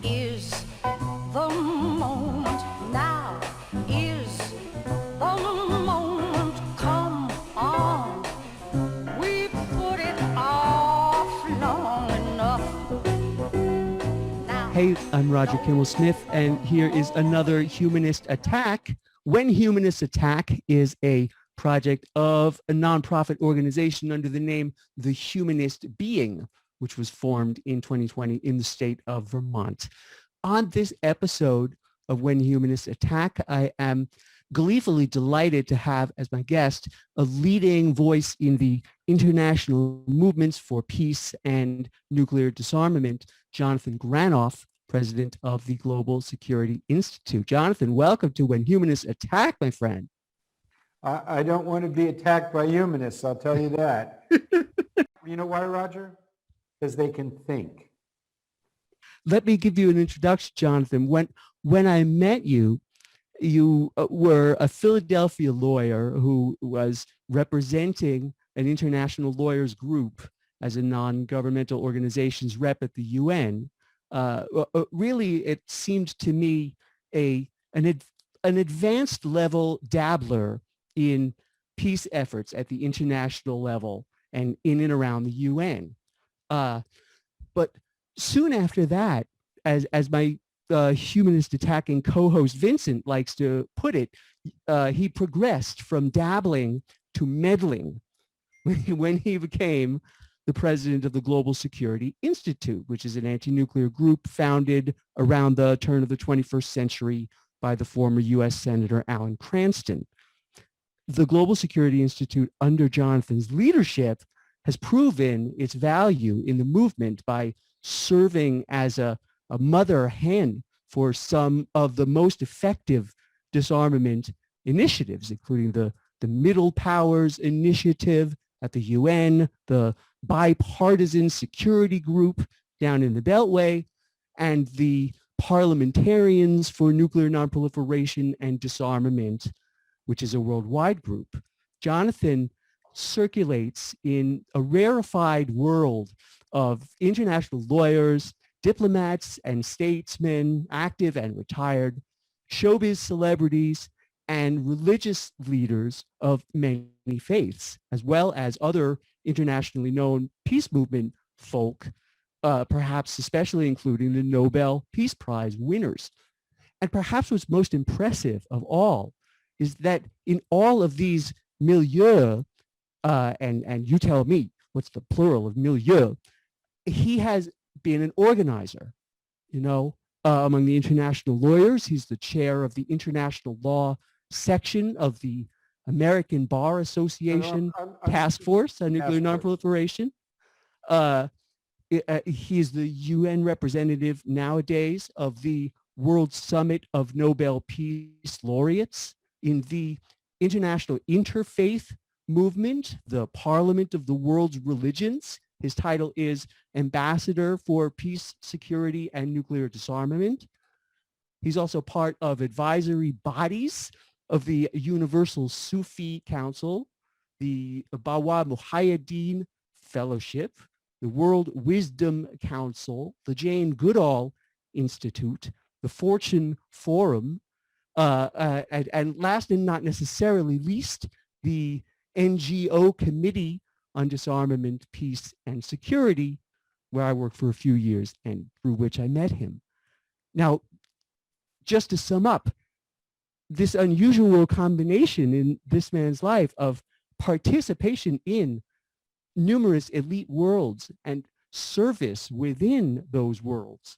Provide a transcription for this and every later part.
is the moment. Now is the moment. Come on. We put it off long enough. Now. Hey, I'm Roger Kimmel Smith, and here is another Humanist Attack. When Humanists Attack is a project of a nonprofit organization under the name The Humanist Being, which was formed in 2020 in the state of Vermont. On this episode of When Humanists Attack, I am gleefully delighted to have as my guest a leading voice in the international movements for peace and nuclear disarmament, Jonathan Granoff, president of the Global Security Institute. Jonathan, welcome to When Humanists Attack, my friend. I don't want to be attacked by humanists, I'll tell you that. You know why, Roger? Because they can think. Let me give you an introduction, Jonathan. When I met you, you were a Philadelphia lawyer who was representing an international lawyers group as a non-governmental organizations rep at the UN. Really, it seemed to me an advanced level dabbler in peace efforts at the international level and in and around the UN. But soon after that, as my humanist attacking co-host Vincent likes to put it, he progressed from dabbling to meddling when he became the president of the Global Security Institute, which is an anti-nuclear group founded around the turn of the 21st century by the former US Senator Alan Cranston. The Global Security Institute, under Jonathan's leadership, has proven its value in the movement by serving as a mother hen for some of the most effective disarmament initiatives, including the Middle Powers Initiative at the UN, the Bipartisan Security Group down in the Beltway, and the Parliamentarians for Nuclear Nonproliferation and Disarmament, which is a worldwide group. Jonathan circulates in a rarefied world of international lawyers, diplomats and statesmen, active and retired, showbiz celebrities, and religious leaders of many faiths, as well as other internationally known peace movement folk, perhaps especially including the Nobel Peace Prize winners. And perhaps what's most impressive of all is that in all of these milieux, and you tell me what's the plural of milieu, he has been an organizer, among the international lawyers. He's the chair of the international law section of the American Bar Association Task Force on Nuclear Nonproliferation. He's the UN representative nowadays of the World Summit of Nobel Peace Laureates in the International Interfaith Movement, the Parliament of the World's Religions. His title is Ambassador for Peace, Security, and Nuclear Disarmament. He's also part of advisory bodies of the Universal Sufi Council, the Bawa Muhyiddin Fellowship, the World Wisdom Council, the Jane Goodall Institute, the Fortune Forum, and last and not necessarily least, the NGO Committee on Disarmament, Peace, and Security, where I worked for a few years and through which I met him. Now, just to sum up, this unusual combination in this man's life of participation in numerous elite worlds and service within those worlds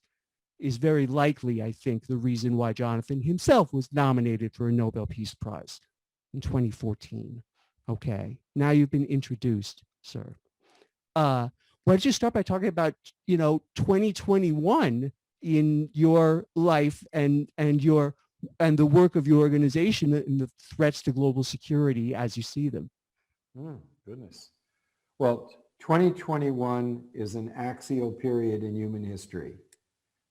is very likely, I think, the reason why Jonathan himself was nominated for a Nobel Peace Prize in 2014. Okay, now you've been introduced, sir. Why don't you start by talking about, 2021 in your life and the work of your organization and the threats to global security as you see them? Goodness. Well, 2021 is an axial period in human history.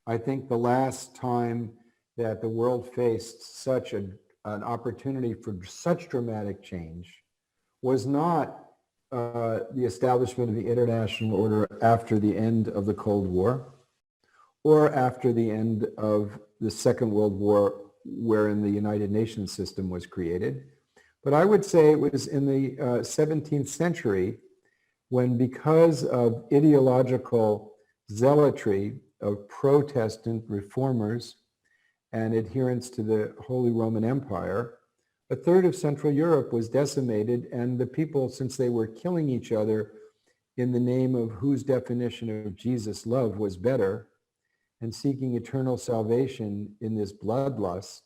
I think the last time that the world faced such an opportunity for such dramatic change was not the establishment of the international order after the end of the Cold War, or after the end of the Second World War, wherein the United Nations system was created. But I would say it was in the 17th century when, because of ideological zealotry of Protestant reformers and adherents to the Holy Roman Empire, a third of Central Europe was decimated, and the people, since they were killing each other in the name of whose definition of Jesus' love was better, and seeking eternal salvation in this bloodlust,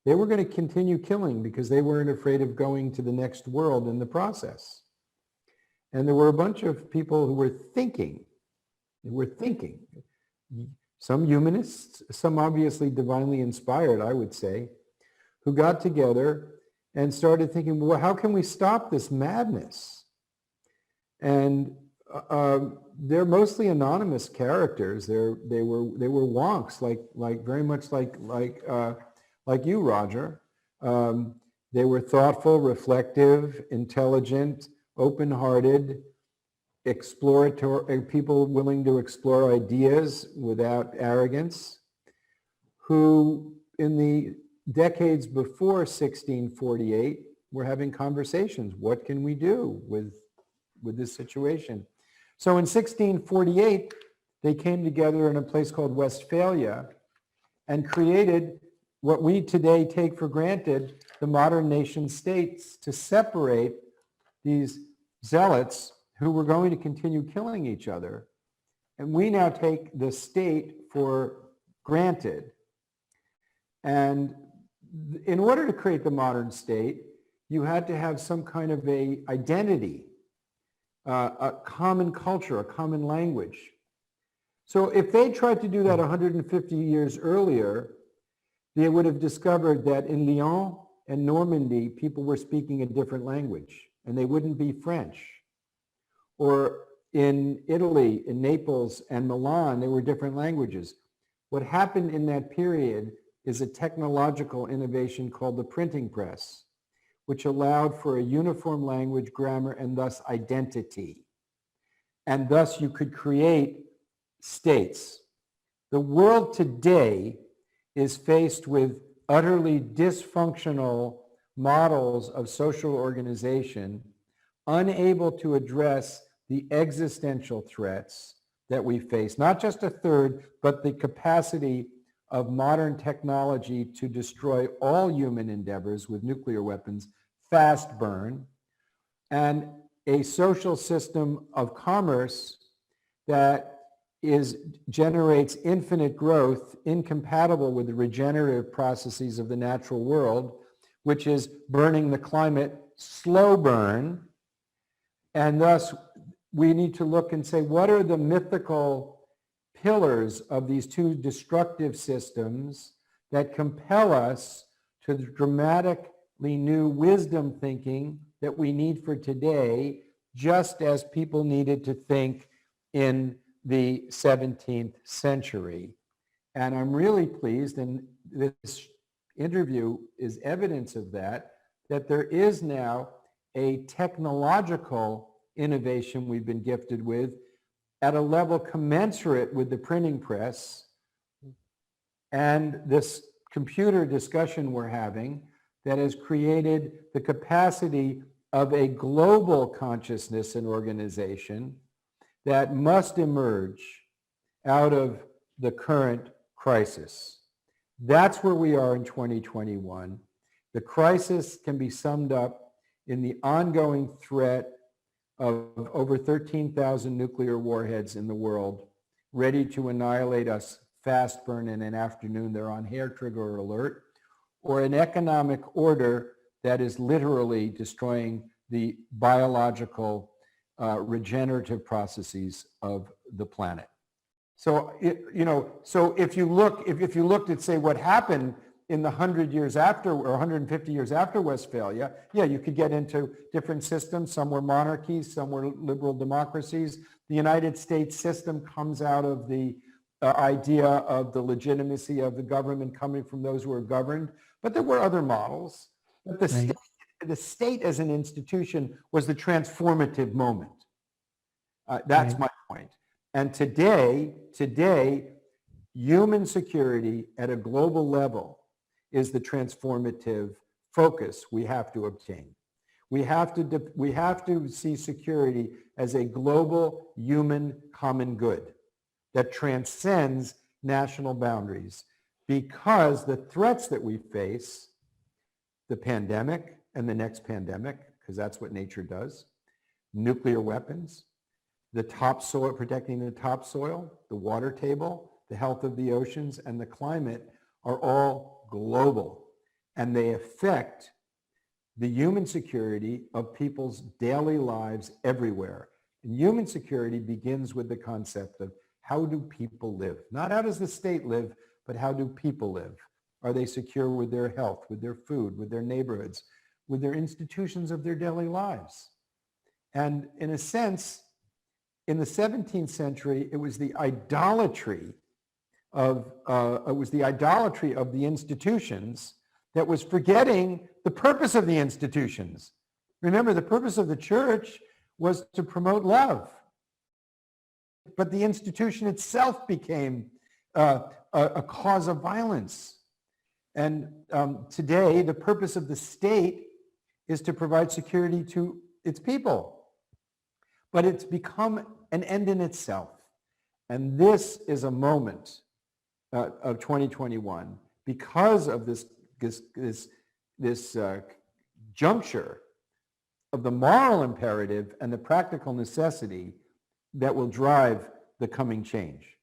they were going to continue killing because they weren't afraid of going to the next world in the process. And there were a bunch of people who were thinking, some humanists, some obviously divinely inspired, I would say, who got together and started thinking, well, how can we stop this madness? And they're mostly anonymous characters. They were wonks, like very much like you, Roger. They were thoughtful, reflective, intelligent, open-hearted, exploratory, people willing to explore ideas without arrogance, who in the decades before 1648 were having conversations. What can we do with this situation? So in 1648, they came together in a place called Westphalia and created what we today take for granted, the modern nation states, to separate these zealots who were going to continue killing each other. And we now take the state for granted. And in order to create the modern state, you had to have some kind of a identity, a common culture, a common language. So if they tried to do that 150 years earlier, they would have discovered that in Lyon and Normandy, people were speaking a different language, and they wouldn't be French. Or in Italy, in Naples and Milan, there were different languages. What happened in that period is a technological innovation called the printing press, which allowed for a uniform language, grammar, and thus identity. And thus you could create states. The world today is faced with utterly dysfunctional models of social organization, unable to address the existential threats that we face, not just a third, but the capacity of modern technology to destroy all human endeavors with nuclear weapons, fast burn, and a social system of commerce that generates infinite growth incompatible with the regenerative processes of the natural world, which is burning the climate, slow burn. And thus, we need to look and say, what are the mythical pillars of these two destructive systems that compel us to the dramatically new wisdom thinking that we need for today, just as people needed to think in the 17th century. And I'm really pleased, and this interview is evidence of that there is now a technological innovation we've been gifted with at a level commensurate with the printing press and this computer discussion we're having that has created the capacity of a global consciousness and organization that must emerge out of the current crisis. That's where we are in 2021. The crisis can be summed up in the ongoing threat of over 13,000 nuclear warheads in the world, ready to annihilate us fast burn in an afternoon. They're on hair trigger alert, or an economic order that is literally destroying the biological regenerative processes of the planet. So, so if you looked at, say, what happened in the 100 years after or 150 years after Westphalia, yeah, you could get into different systems. Some were monarchies, some were liberal democracies. The United States system comes out of the idea of the legitimacy of the government coming from those who are governed. But there were other models. But the state as an institution was the transformative moment. That's my point. And today, human security at a global level is the transformative focus we have to obtain. We have to see security as a global human common good that transcends national boundaries, because the threats that we face, the pandemic and the next pandemic, because that's what nature does, nuclear weapons, the topsoil, protecting the topsoil, the water table, the health of the oceans, and the climate are all global, and they affect the human security of people's daily lives everywhere. And human security begins with the concept of how do people live? Not how does the state live, but how do people live? Are they secure with their health, with their food, with their neighborhoods, with their institutions of their daily lives? And in a sense, in the 17th century, it was the idolatry of the institutions that was forgetting the purpose of the institutions. Remember, the purpose of the church was to promote love. But the institution itself became a cause of violence. And today, the purpose of the state is to provide security to its people. But it's become an end in itself. And this is a moment of 2021, because of this juncture of the moral imperative and the practical necessity that will drive the coming change.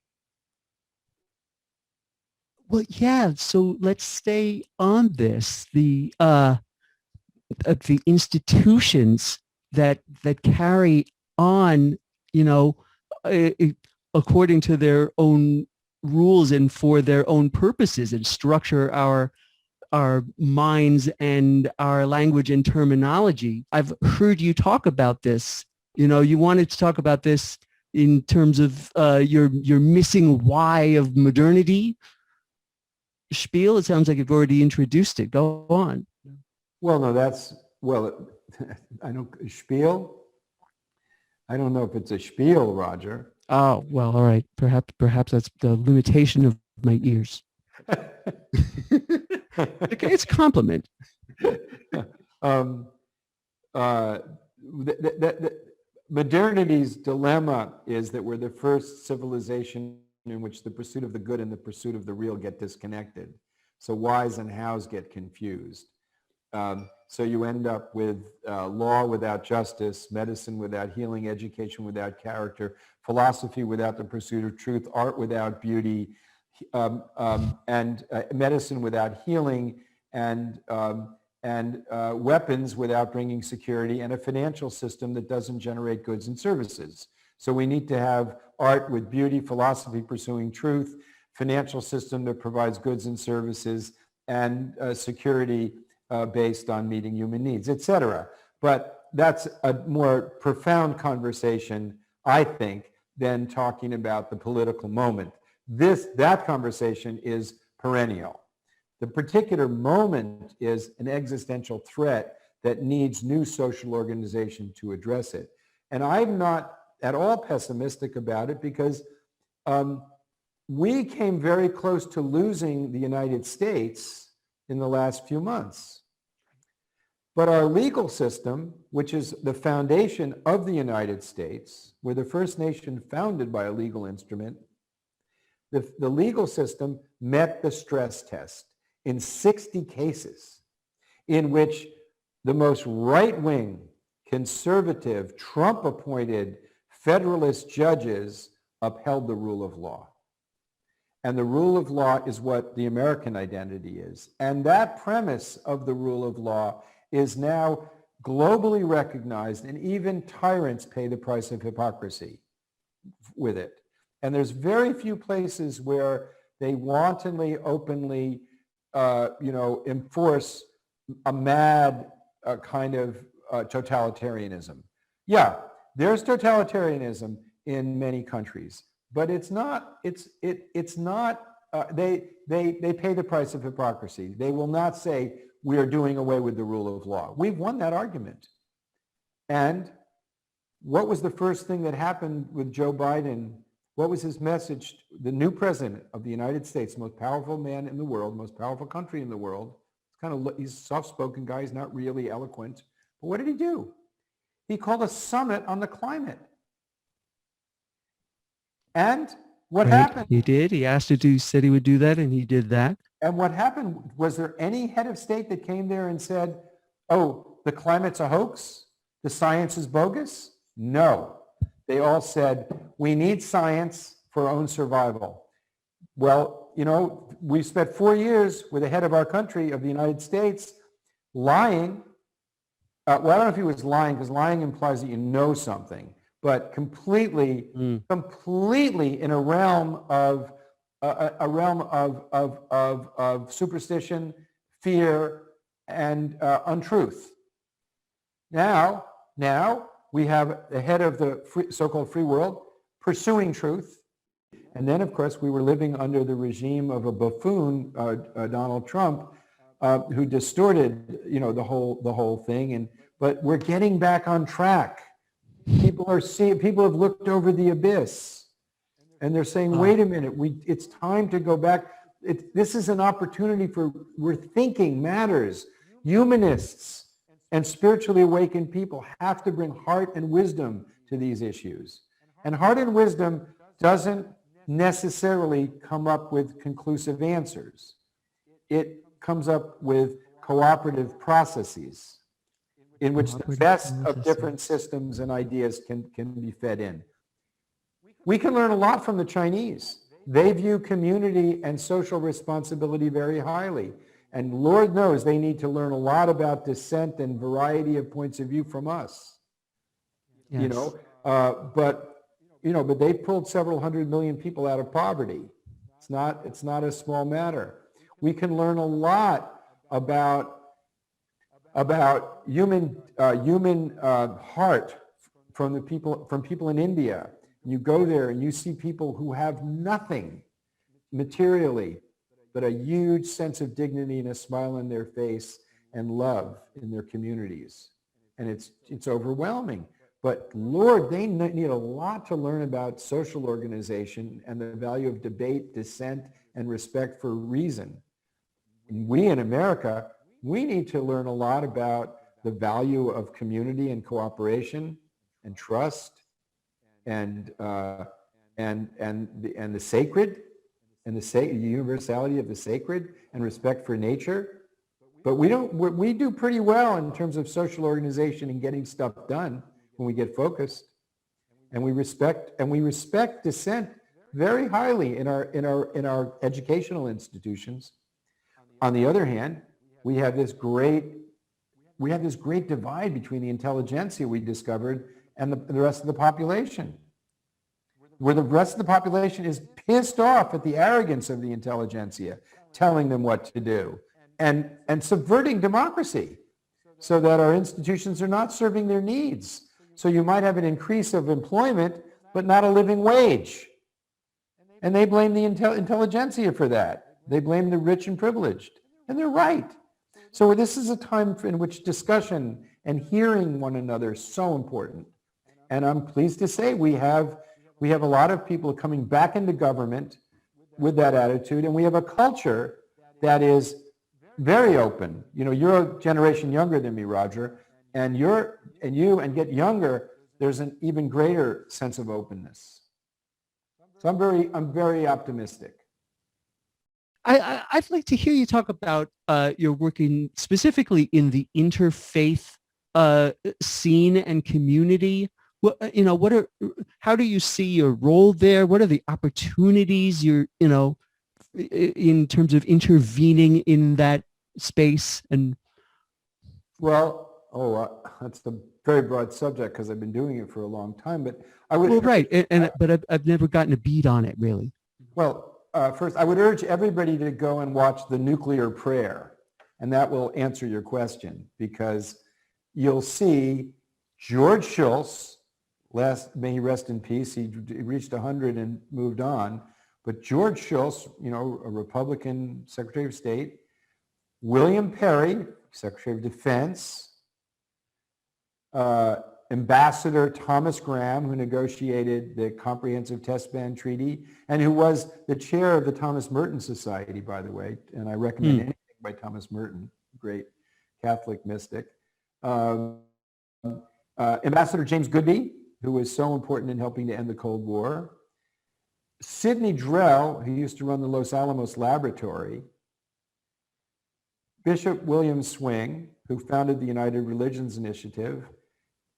Well, yeah. So let's stay on this. The institutions that carry on, according to their own rules and for their own purposes, and structure our minds and our language and terminology. I've heard you talk about this. You wanted to talk about this in terms of your missing why of modernity spiel. It sounds like you've already introduced it. Go on. Well, no, I don't, spiel? I don't know if it's a spiel, Roger. Oh, well, all right. Perhaps that's the limitation of my ears. Okay, it's a compliment. Modernity's dilemma is that we're the first civilization in which the pursuit of the good and the pursuit of the real get disconnected. So whys and hows get confused. So you end up with law without justice, medicine without healing, education without character, philosophy without the pursuit of truth, art without beauty, and medicine without healing, and weapons without bringing security, and a financial system that doesn't generate goods and services. So we need to have art with beauty, philosophy pursuing truth, financial system that provides goods and services, and security based on meeting human needs, et cetera. But that's a more profound conversation, I think, than talking about the political moment. That conversation is perennial. The particular moment is an existential threat that needs new social organization to address it. And I'm not at all pessimistic about it, because we came very close to losing the United States in the last few months. But our legal system, which is the foundation of the United States, we're the first nation founded by a legal instrument, the legal system met the stress test in 60 cases in which the most right-wing, conservative, Trump-appointed Federalist judges upheld the rule of law. And the rule of law is what the American identity is. And that premise of the rule of law is now globally recognized, and even tyrants pay the price of hypocrisy with it. And there's very few places where they wantonly, openly, enforce a mad kind of totalitarianism. Yeah, there's totalitarianism in many countries, but it's not. They pay the price of hypocrisy. They will not say we are doing away with the rule of law. We've won that argument. And what was the first thing that happened with Joe Biden What was his message? The new president of the United States, most powerful man in the world, most powerful country in the world. He's a soft-spoken guy. He's not really eloquent. But what did he do? He called a summit on the climate. And what happened? He did. He asked to do, said he would do that, and he did that. And what happened? Was there any head of state that came there and said, oh, the climate's a hoax? The science is bogus? No. They all said, we need science for our own survival. Well, you know, we spent 4 years with the head of our country, of the United States, lying. Well, I don't know if he was lying, because lying implies that you know something, but completely in a realm of superstition, fear, and untruth. Now we have the head of the so-called free world pursuing truth. And then, of course, we were living under the regime of a buffoon, Donald Trump, who distorted, you know, the whole thing. But we're getting back on track. People have looked over the abyss, and they're saying, wait a minute, it's time to go back. This is an opportunity where thinking matters. Humanists and spiritually awakened people have to bring heart and wisdom to these issues. And heart and wisdom doesn't necessarily come up with conclusive answers. It comes up with cooperative processes in which the best of different systems and ideas can be fed in. We can learn a lot from the Chinese. They view community and social responsibility very highly. And Lord knows they need to learn a lot about dissent and variety of points of view from us. Yes. But they pulled several 100 million people out of poverty. It's not a small matter. We can learn a lot about human heart from people in India. You go there and you see people who have nothing materially, but a huge sense of dignity and a smile on their face and love in their communities. And it's overwhelming. But Lord, they need a lot to learn about social organization and the value of debate, dissent, and respect for reason. And we in America, we need to learn a lot about the value of community and cooperation and trust and the sacred and the universality of the sacred and respect for nature. But we do pretty well in terms of social organization and getting stuff done when we get focused. And we respect dissent very highly in our educational institutions. On the other hand, we have this great divide between the intelligentsia we discovered and the rest of the population, where the rest of the population is pissed off at the arrogance of the intelligentsia, telling them what to do, and subverting democracy so that our institutions are not serving their needs. So you might have an increase of employment, but not a living wage. And they blame the intelligentsia for that. They blame the rich and privileged. And they're right. So this is a time in which discussion and hearing one another is so important. And I'm pleased to say we have a lot of people coming back into government with that attitude, and we have a culture that is very open. You know, you're a generation younger than me, Roger, and get younger, there's an even greater sense of openness. So I'm very optimistic. I'd like to hear you talk about your working specifically in the interfaith scene and community. How do you see your role there? What are the opportunities in terms of intervening in that space? And that's a very broad subject because I've been doing it for a long time. But but I've never gotten a beat on it really. Well, first, I would urge everybody to go and watch The Nuclear Prayer, and that will answer your question, because you'll see George Shultz, may he rest in peace, he reached 100 and moved on, but George Shultz, a Republican Secretary of State, William Perry, Secretary of Defense, Ambassador Thomas Graham, who negotiated the Comprehensive Test Ban Treaty and who was the chair of the Thomas Merton Society, by the way, and I recommend anything by Thomas Merton, great Catholic mystic. Ambassador James Goodby, who was so important in helping to end the Cold War. Sidney Drell, who used to run the Los Alamos Laboratory. Bishop William Swing, who founded the United Religions Initiative,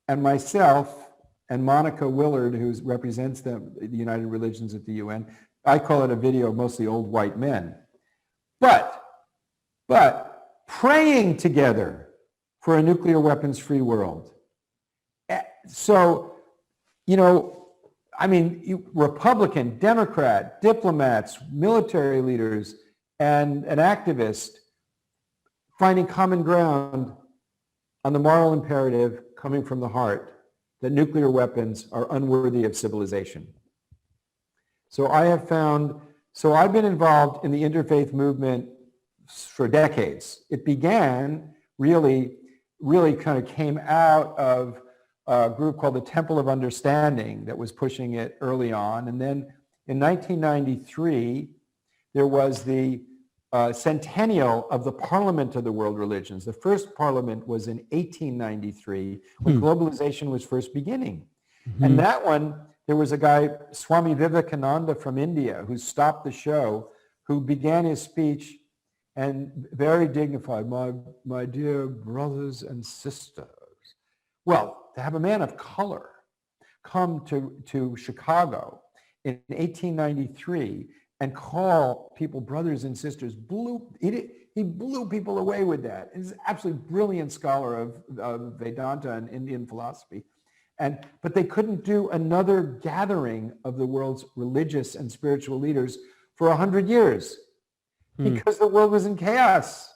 and myself and Monica Willard, who represents the United Religions at the UN. I call it a video of mostly old white men. But praying together for a nuclear weapons-free world. So, you know, I mean, Republican, Democrat, diplomats, military leaders, and an activist finding common ground on the moral imperative coming from the heart that nuclear weapons are unworthy of civilization. So I've been involved in the interfaith movement for decades. It began really kind of came out of a group called the Temple of Understanding that was pushing it early on. And then in 1993, there was the centennial of the Parliament of the World Religions. The first parliament was in 1893 when globalization was first beginning. And that one, there was a guy, Swami Vivekananda from India, who stopped the show, who began his speech and very dignified, my dear brothers and sisters. Well, to have a man of color come to Chicago in 1893 and call people brothers and sisters, he blew people away with that. He's an absolutely brilliant scholar of Vedanta and Indian philosophy. But they couldn't do another gathering of the world's religious and spiritual leaders for 100 years because the world was in chaos.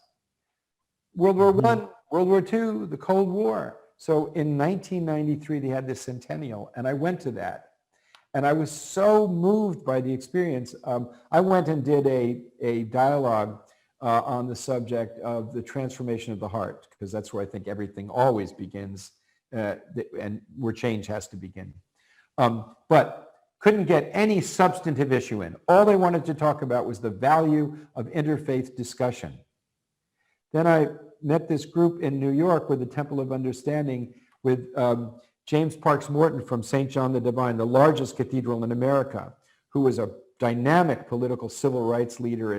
World War I, World War II, the Cold War. So in 1993, they had this centennial, and I went to that. And I was so moved by the experience. I went and did a dialogue on the subject of the transformation of the heart, because that's where I think everything always begins, and where change has to begin. But couldn't get any substantive issue in. All they wanted to talk about was the value of interfaith discussion. Then I met this group in New York with the Temple of Understanding with James Parks Morton from St. John the Divine, the largest cathedral in America, who was a dynamic political civil rights leader.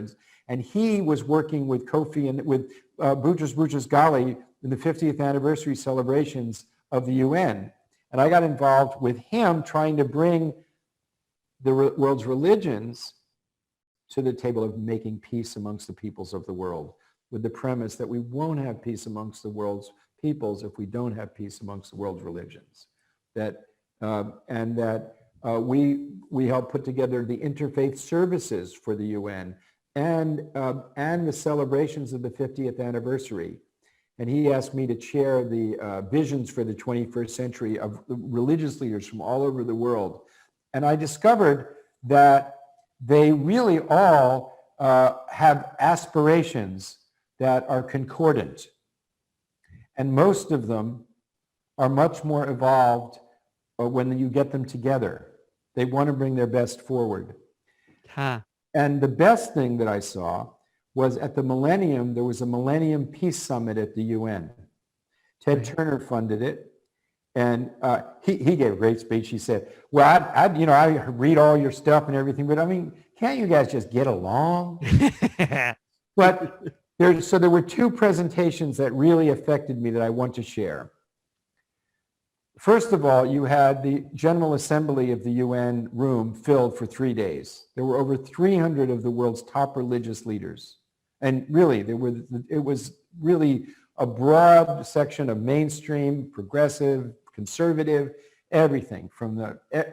And he was working with Kofi and with Boutros Boutros-Ghali in the 50th anniversary celebrations of the UN. And I got involved with him trying to bring the world's religions to the table of making peace amongst the peoples of the world, with the premise that we won't have peace amongst the world's peoples if we don't have peace amongst the world's religions. We helped put together the interfaith services for the UN and the celebrations of the 50th anniversary. And he asked me to chair the visions for the 21st century of religious leaders from all over the world. And I discovered that they really all have aspirations that are concordant. And most of them are much more evolved when you get them together. They want to bring their best forward. And the best thing that I saw was at the Millennium, there was a Millennium Peace Summit at the UN. Ted Turner funded it. And he gave a great speech. He said, well, I read all your stuff and everything, but I mean, can't you guys just get along? But there were two presentations that really affected me that I want to share. First of all, you had the General Assembly of the UN room filled for 3 days. There were over 300 of the world's top religious leaders. And really, it was really a broad section of mainstream, progressive, conservative, everything from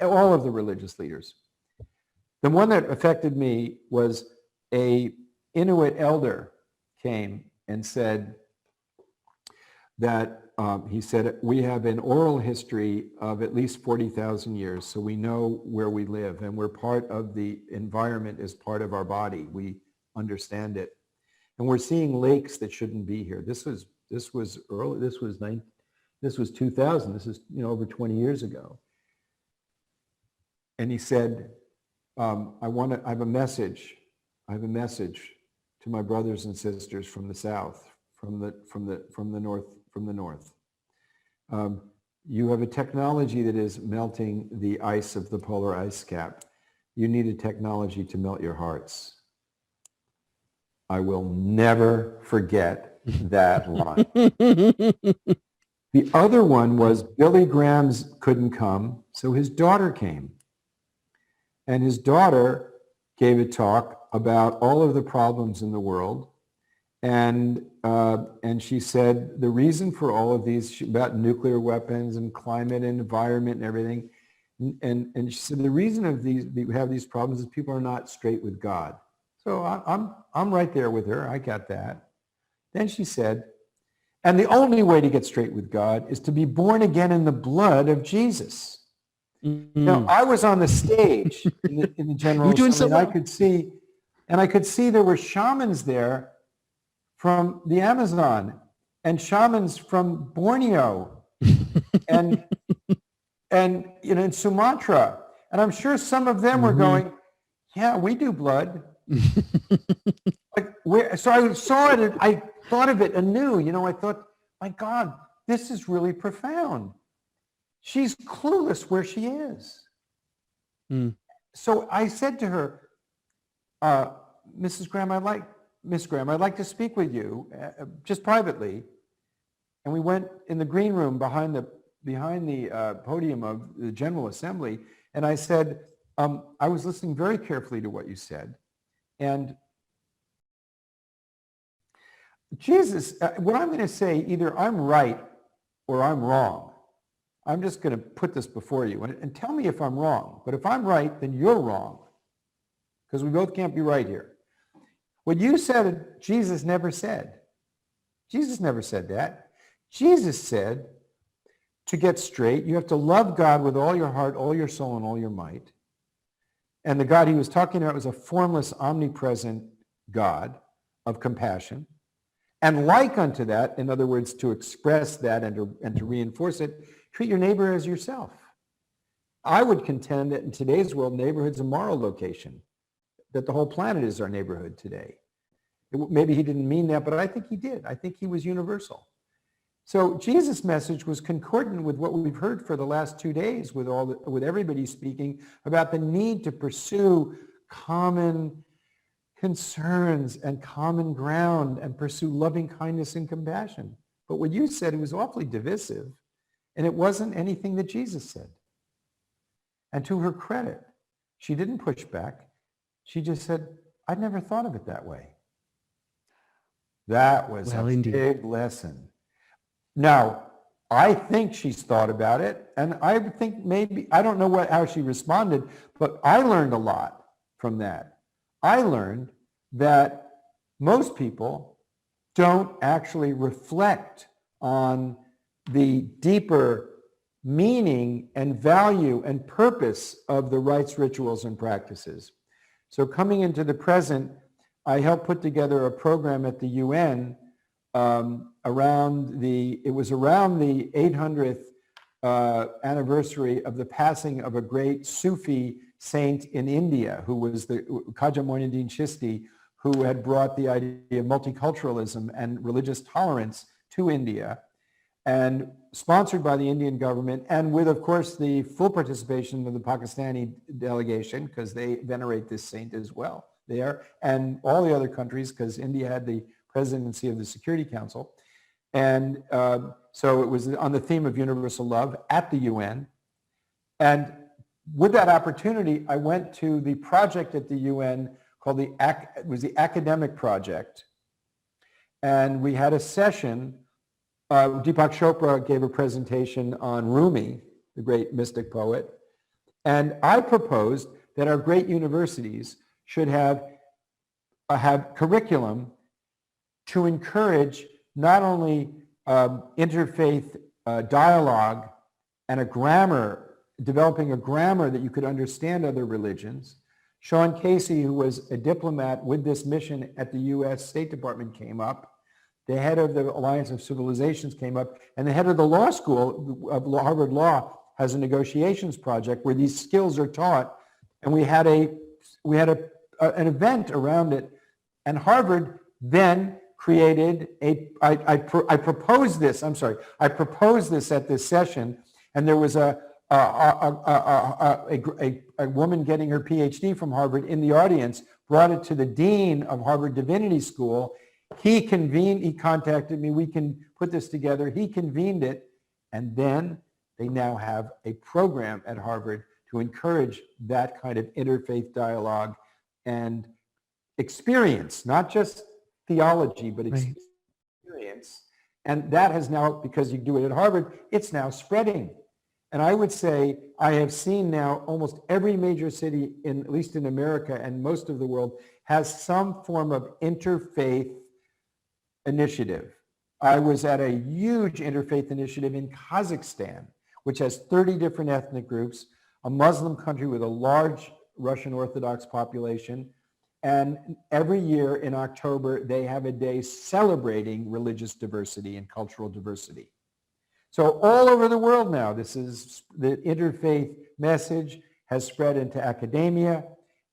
all of the religious leaders. The one that affected me was a Inuit elder came and said that he said, we have an oral history of at least 40,000 years, so we know where we live, and we're part of the environment as part of our body. We understand it. And we're seeing lakes that shouldn't be here. This was early, this was This was 2000. This is, over 20 years ago. And he said, I have a message. I have a message to my brothers and sisters from the South, from the North. You have a technology that is melting the ice of the polar ice cap. You need a technology to melt your hearts. I will never forget that line. The other one was Billy Graham's couldn't come, so his daughter came. And his daughter gave a talk about all of the problems in the world. And she said the reason for all of these, about nuclear weapons and climate and environment and everything, and she said the reason of we have these problems is people are not straight with God. So I'm right there with her. I got that. Then she said, and the only way to get straight with God is to be born again in the blood of Jesus. Mm-hmm. Now, I was on the stage in the General You're doing Assembly, so well. and I could see there were shamans there from the Amazon and shamans from Borneo and in Sumatra. And I'm sure some of them were going, yeah, we do blood. So I saw it and I thought of it anew. I thought, my God, this is really profound. She's clueless where she is. Mm. So I said to her, Miss Graham, I'd like to speak with you, just privately. And we went in the green room behind the podium of the General Assembly. And I said, I was listening very carefully to what you said. And Jesus, what I'm going to say, either I'm right or I'm wrong. I'm just going to put this before you and tell me if I'm wrong. But if I'm right, then you're wrong. Because we both can't be right here. What you said, Jesus never said. Jesus never said that. Jesus said, to get straight, you have to love God with all your heart, all your soul, and all your might. And the God he was talking about was a formless, omnipresent God of compassion. And like unto that, in other words, to express that and to reinforce it, treat your neighbor as yourself. I would contend that in today's world, neighborhood's a moral location, that the whole planet is our neighborhood today. Maybe he didn't mean that, but I think he did. I think he was universal. So Jesus' message was concordant with what we've heard for the last 2 days with everybody speaking about the need to pursue common concerns and common ground and pursue loving kindness and compassion. But what you said, it was awfully divisive, and it wasn't anything that Jesus said. And to her credit, she didn't push back. She just said, I'd never thought of it that way. That was a big lesson. Now, I think she's thought about it, and I think maybe, I don't know how she responded, but I learned a lot from that. I learned that most people don't actually reflect on the deeper meaning and value and purpose of the rites, rituals, and practices. So coming into the present, I helped put together a program at the UN around the 800th anniversary of the passing of a great Sufi saint in India, who was the Khaja Moinuddin Chishti, who had brought the idea of multiculturalism and religious tolerance to India, and sponsored by the Indian government, and with, of course, the full participation of the Pakistani delegation, because they venerate this saint as well there, and all the other countries, because India had the presidency of the Security Council. And so it was on the theme of universal love at the UN. And with that opportunity, I went to the project at the UN called the Academic Project. And we had a session. Deepak Chopra gave a presentation on Rumi, the great mystic poet. And I proposed that our great universities should have curriculum to encourage not only interfaith dialogue and a grammar, developing a grammar that you could understand other religions. Sean Casey, who was a diplomat with this mission at the U.S. State Department, came up the head of the Alliance of Civilizations came up, and the head of the law school of Harvard Law has a negotiations project where these skills are taught, and we had an event around it, and Harvard then created I proposed this at this session, and there was a woman getting her PhD from Harvard in the audience, brought it to the dean of Harvard Divinity School. He contacted me, we can put this together. He convened it, and then they now have a program at Harvard to encourage that kind of interfaith dialogue and experience, not just theology, but experience. And that has now, because you do it at Harvard, it's now spreading. And I would say I have seen now almost every major city, at least in America and most of the world, has some form of interfaith initiative. I was at a huge interfaith initiative in Kazakhstan, which has 30 different ethnic groups, a Muslim country with a large Russian Orthodox population. And every year in October, they have a day celebrating religious diversity and cultural diversity. So all over the world now, the interfaith message has spread into academia.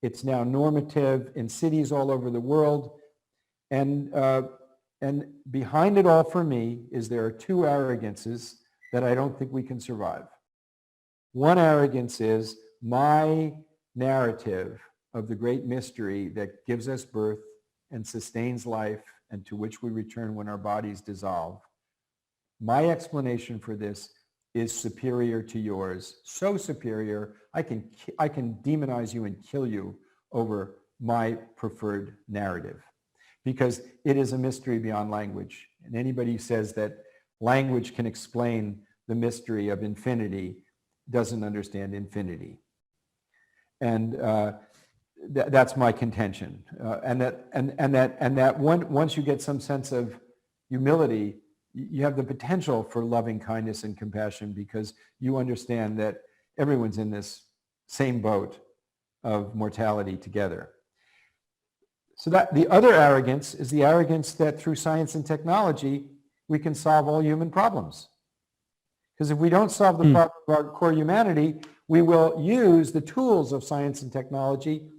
It's now normative in cities all over the world. And behind it all for me is there are two arrogances that I don't think we can survive. One arrogance is my narrative of the great mystery that gives us birth and sustains life and to which we return when our bodies dissolve. My explanation for this is superior to yours, so superior I can demonize you and kill you over my preferred narrative, because it is a mystery beyond language. And anybody who says that language can explain the mystery of infinity doesn't understand infinity. And that's my contention. And that once you get some sense of humility, you have the potential for loving kindness and compassion, because you understand that everyone's in this same boat of mortality together. So that the other arrogance is the arrogance that through science and technology, we can solve all human problems. Because if we don't solve the problem of our core humanity, we will use the tools of science and technology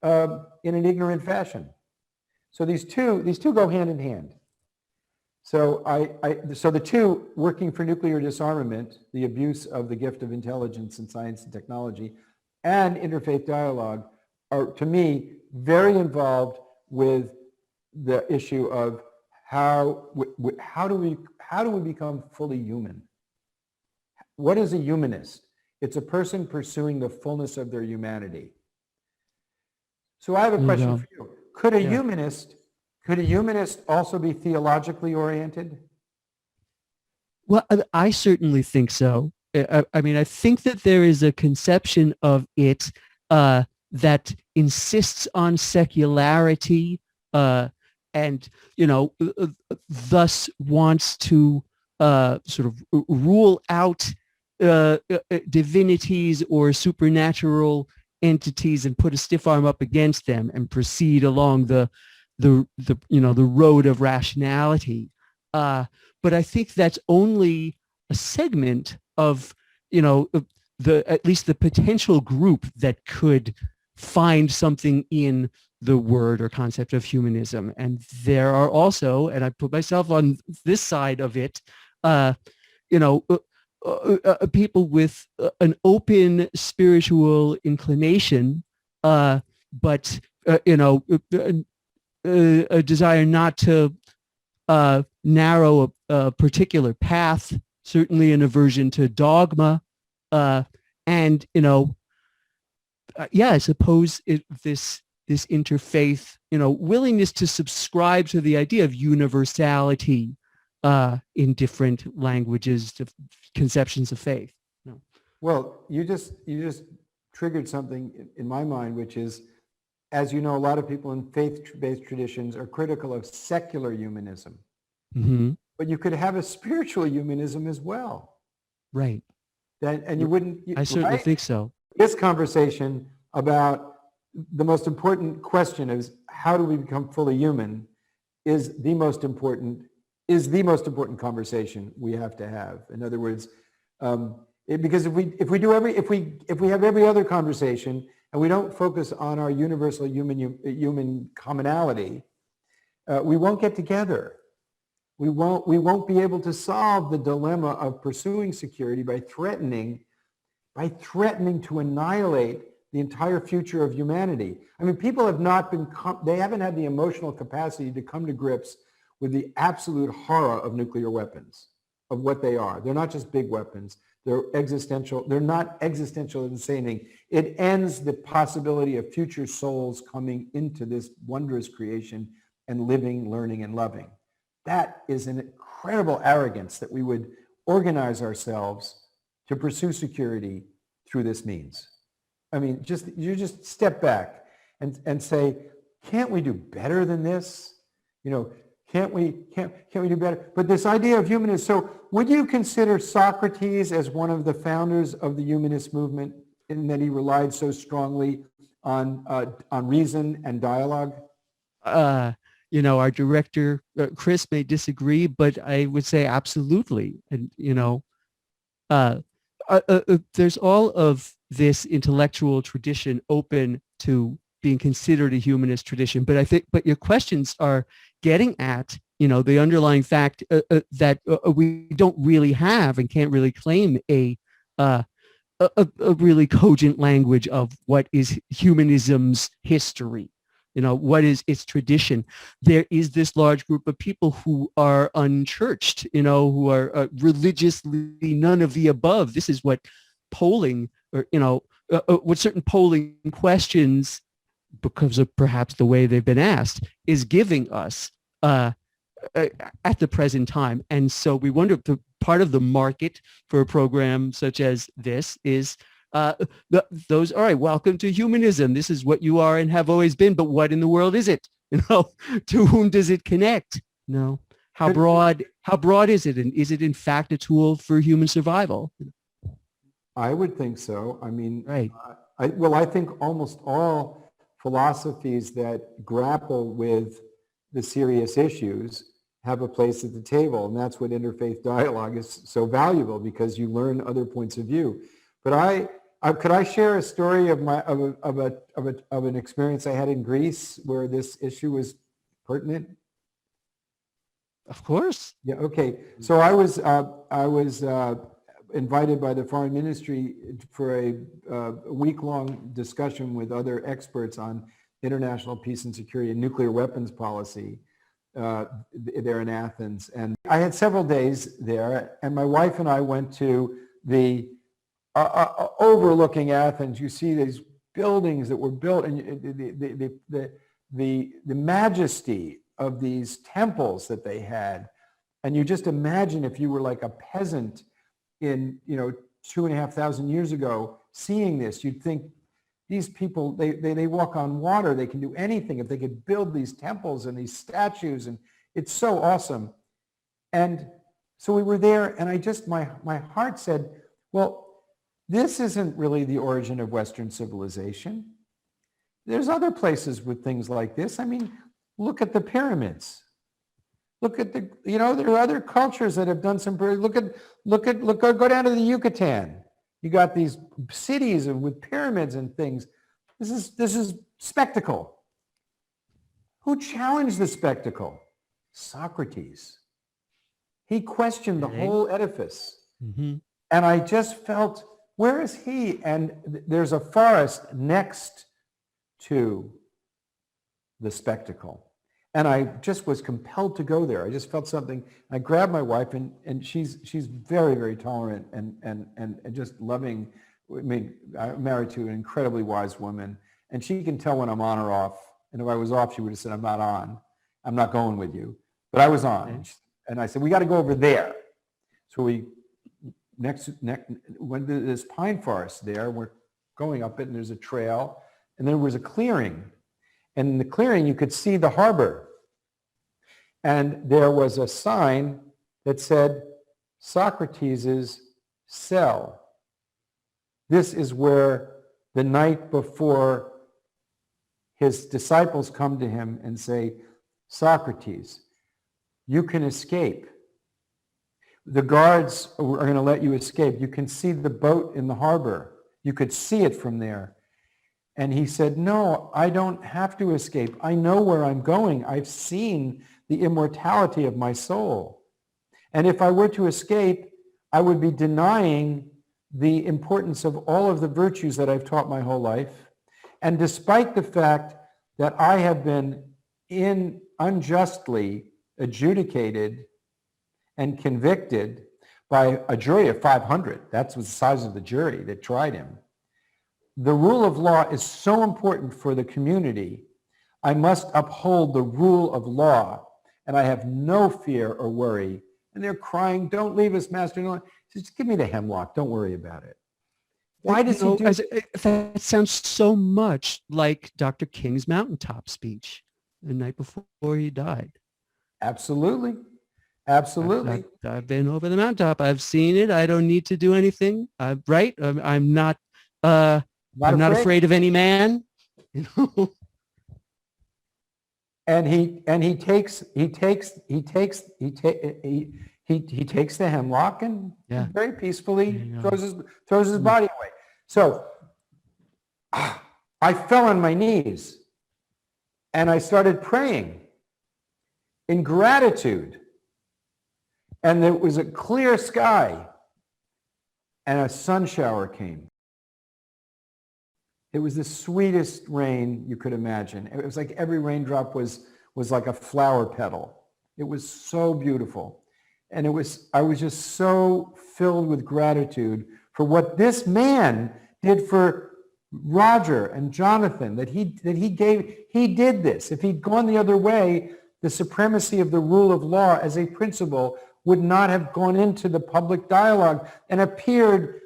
in an ignorant fashion. So these two go hand in hand. So so the two, working for nuclear disarmament, the abuse of the gift of intelligence in science and technology, and interfaith dialogue, are, to me, very involved with the issue of how do we become fully human? What is a humanist? It's a person pursuing the fullness of their humanity. So I have a question for you. Could a humanist also be theologically oriented? Well, I certainly think so. I mean, I think that there is a conception of it that insists on secularity and, thus wants to sort of rule out divinities or supernatural entities and put a stiff arm up against them and proceed along the road of rationality. But I think that's only a segment of, at least the potential group that could find something in the word or concept of humanism. And there are also, and I put myself on this side of it, people with an open spiritual inclination, but a desire not to narrow a particular path, certainly an aversion to dogma, and I suppose this interfaith, willingness to subscribe to the idea of universality in different languages, conceptions of faith. No. Well, you just triggered something in my mind, which is, as you know, a lot of people in faith-based traditions are critical of secular humanism. Mm-hmm. But you could have a spiritual humanism as well. Right. And you wouldn't... I certainly think so. This conversation about the most important question is, how do we become fully human, is the most important is the most important conversation we have to have. In other words, because if we have every other conversation and we don't focus on our universal human commonality, we won't get together. We won't be able to solve the dilemma of pursuing security by threatening to annihilate the entire future of humanity. I mean, people have not been, they haven't had the emotional capacity to come to grips with the absolute horror of nuclear weapons, of what they are. They're not just big weapons. They're existential. They're not existential insaning. It ends the possibility of future souls coming into this wondrous creation and living, learning, and loving. That is an incredible arrogance that we would organize ourselves to pursue security through this means. I mean, you just step back and say, can't we do better than this? You know, can't we do better? But this idea of humanism, so would you consider Socrates as one of the founders of the humanist movement in that he relied so strongly on reason and dialogue? You know, our director, Chris, may disagree, but I would say absolutely. And, you know, there's all of this intellectual tradition open to being considered a humanist tradition. But I think, but your questions are getting at, you know, the underlying fact that we don't really have and can't really claim a really cogent language of what is humanism's history. You know, what is its tradition? There is this large group of people who are unchurched, you know, who are religiously none of the above. This is what polling, or, you know, what certain polling questions, because of perhaps the way they've been asked, is giving us at the present time. And so we wonder if the part of the market for a program such as this is those, all right, welcome to humanism. This is what you are and have always been, but what in the world is it? You know, to whom does it connect? You know, how broad is it? And is it in fact a tool for human survival? I would think so. I mean, right. I think almost all philosophies that grapple with the serious issues have a place at the table. And that's what interfaith dialogue is so valuable, because you learn other points of view. But could I share a story of an experience I had in Greece where this issue was pertinent? Of course. Yeah. Okay. So I was invited by the Foreign Ministry for a week-long discussion with other experts on international peace and security and nuclear weapons policy there in Athens. And I had several days there, and my wife and I went to the overlooking Athens. You see these buildings that were built, and the majesty of these temples that they had. And you just imagine if you were like a peasant in, 2,500 years ago, seeing this, you'd think these people, they walk on water, they can do anything. If they could build these temples and these statues, and it's so awesome. And so we were there, and my heart said, well, this isn't really the origin of Western civilization. There's other places with things like this. I mean, look at the pyramids. Look at there are other cultures that have done some, go down to the Yucatan. You got these cities with pyramids and things. This is spectacle. Who challenged the spectacle? Socrates. He questioned the whole edifice. Mm-hmm. And I just felt, where is he? And there's a forest next to the spectacle. And I just was compelled to go there. I just felt something. I grabbed my wife, and she's very, very tolerant and just loving. I mean, I'm married to an incredibly wise woman, and she can tell when I'm on or off. And if I was off, she would have said, I'm not on. I'm not going with you. But I was on. Okay. And I said, we got to go over there. So we next went to this pine forest there. We're going up it, and there's a trail. And there was a clearing. And in the clearing, you could see the harbor. And there was a sign that said, Socrates' cell. This is where the night before his disciples come to him and say, Socrates, you can escape. The guards are going to let you escape. You can see the boat in the harbor. You could see it from there. And he said, no, I don't have to escape. I know where I'm going. I've seen the immortality of my soul. And if I were to escape, I would be denying the importance of all of the virtues that I've taught my whole life. And despite the fact that I have been unjustly adjudicated and convicted by a jury of 500, that was the size of the jury that tried him. The rule of law is so important for the community. I must uphold the rule of law, and I have no fear or worry. And they're crying, don't leave us, Master. No. Just give me the hemlock. Don't worry about it. Why does he do that? Sounds so much like Dr. King's mountaintop speech the night before he died. Absolutely. Absolutely. I've been over the mountaintop. I've seen it. I don't need to do anything. Right? I'm not afraid of any man. You know? And he takes the hemlock and very peacefully throws his body away. So I fell on my knees and I started praying in gratitude. And there was a clear sky and a sun shower came. It was the sweetest rain you could imagine. It was like every raindrop was like a flower petal. It was so beautiful. And I was just so filled with gratitude for what this man did for Roger and Jonathan, that he did this. If he'd gone the other way, the supremacy of the rule of law as a principle would not have gone into the public dialogue and appeared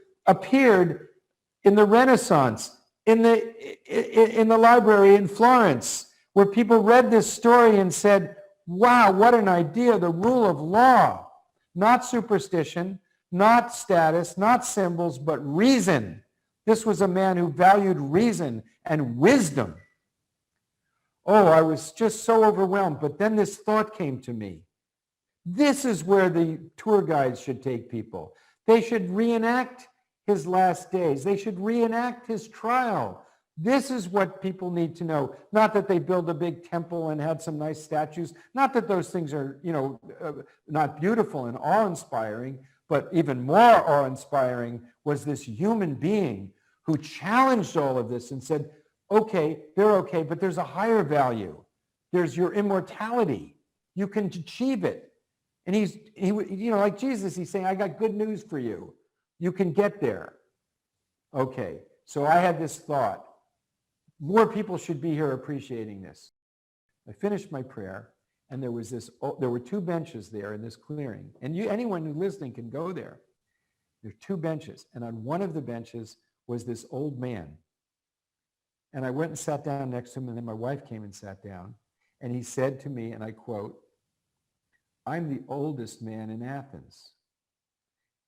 in the Renaissance, in the library in Florence, where people read this story and said, wow, what an idea, the rule of law, not superstition, not status, not symbols, but reason. This was a man who valued reason and wisdom. Oh, I was just so overwhelmed. But then this thought came to me. This is where the tour guides should take people. They should reenact his last days. They should reenact his trial. This is what people need to know. Not that they build a big temple and had some nice statues. Not that those things are, not beautiful and awe-inspiring, but even more awe-inspiring was this human being who challenged all of this and said, okay, they're okay, but there's a higher value. There's your immortality. You can achieve it. And he like Jesus, he's saying, I got good news for you. You can get there. Okay, so I had this thought. More people should be here appreciating this. I finished my prayer, and there were two benches there in this clearing. And anyone who's listening can go there. There are two benches, and on one of the benches was this old man. And I went and sat down next to him, and then my wife came and sat down. And he said to me, and I quote, I'm the oldest man in Athens,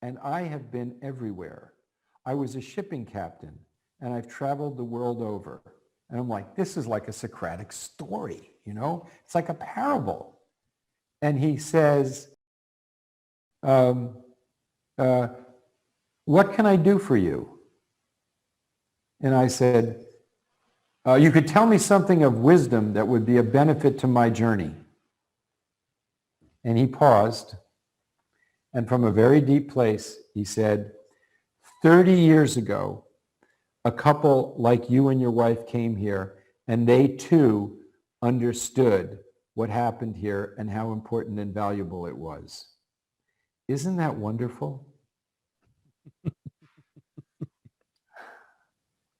and I have been everywhere. I was a shipping captain, and I've traveled the world over. And I'm like, this is like a Socratic story, It's like a parable. And he says, what can I do for you? And I said, you could tell me something of wisdom that would be a benefit to my journey. And he paused, and from a very deep place, he said, 30 years ago, a couple like you and your wife came here, and they too understood what happened here and how important and valuable it was. Isn't that wonderful?